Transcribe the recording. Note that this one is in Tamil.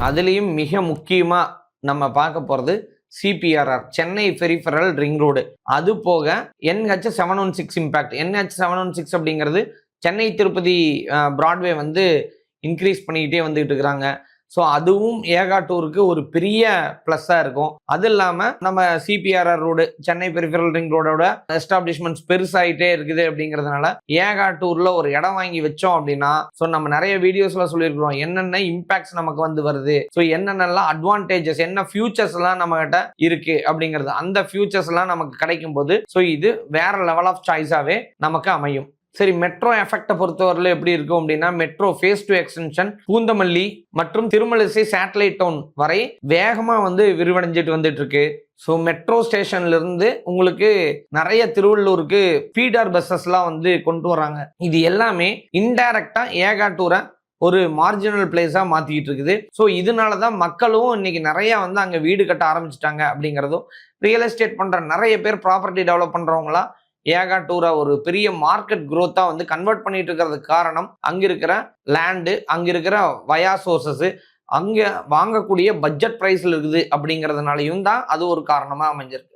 அதுலேயும் மிக முக்கியமாக நம்ம பார்க்க போகிறது CPRR, Chennai peripheral ring road. அது போக NH716 இம்பாக்ட். NH716 அப்படிங்கிறது சென்னை திருப்பதி பிராட்வே வந்து இன்க்ரீஸ் பண்ணிக்கிட்டே வந்துகிட்டு இருக்கிறாங்க. ஸோ அதுவும் ஏகா டூருக்கு ஒரு பெரிய ப்ளஸ்ஸாக இருக்கும். அது இல்லாமல் நம்ம CPRR road, Chennai peripheral ring ரோடோட எஸ்டாப்ளிஷ்மெண்ட்ஸ் பெருசாகிட்டே இருக்குது அப்படிங்கிறதுனால ஏகா டூரில் ஒரு இடம் வாங்கி வச்சோம் அப்படின்னா, ஸோ நம்ம நிறைய வீடியோஸில் சொல்லியிருக்கிறோம் என்னென்ன இம்பாக்ட்ஸ் நமக்கு வந்து வருது, ஸோ என்னென்னலாம் அட்வான்டேஜஸ், என்ன ஃபியூச்சர்ஸ்லாம் நம்மகிட்ட இருக்கு அப்படிங்கிறது, அந்த ஃபியூச்சர்ஸ்லாம் நமக்கு கிடைக்கும் போது ஸோ இது வேற லெவல் ஆஃப் சாய்ஸாகவே நமக்கு அமையும். சரி, மெட்ரோ எஃபெக்டை பொறுத்தவரையில் எப்படி இருக்கும் அப்படின்னா, மெட்ரோ ஃபேஸ் 2 எக்ஸ்டென்ஷன் பூந்தமல்லி மற்றும் திருமலிசை சேட்டலைட் டவுன் வரை வேகமாக வந்து விரிவடைஞ்சிட்டு வந்துட்டு இருக்கு. ஸோ மெட்ரோ ஸ்டேஷன்ல இருந்து உங்களுக்கு நிறைய திருவள்ளூருக்கு ஃபீடர் பஸ்ஸஸ்லாம் வந்து கொண்டு வராங்க. இது எல்லாமே இன்டைரக்டா ஏகா டூரை ஒரு மார்ஜினல் பிளேஸாக மாற்றிக்கிட்டு இருக்குது. ஸோ இதனால தான் மக்களும் இன்னைக்கு நிறைய வந்து அங்கே வீடு கட்ட ஆரம்பிச்சிட்டாங்க. அப்படிங்கிறதும் ரியல் எஸ்டேட் பண்ணுற நிறைய பேர், ப்ராப்பர்ட்டி டெவலப் பண்ணுறவங்களா ஏகா டூரா ஒரு பெரிய மார்க்கெட் குரோத்தா வந்து கன்வெர்ட் பண்ணிட்டு இருக்கிறதுக்கு காரணம் அங்க இருக்கிற லேண்டு, அங்க இருக்கிற வயா சோர்சஸ், அங்க வாங்கக்கூடிய பட்ஜெட் பிரைஸ்ல இருக்குது அப்படிங்கிறதுனாலையும் தான் அது ஒரு காரணமா அமைஞ்சிருக்கு.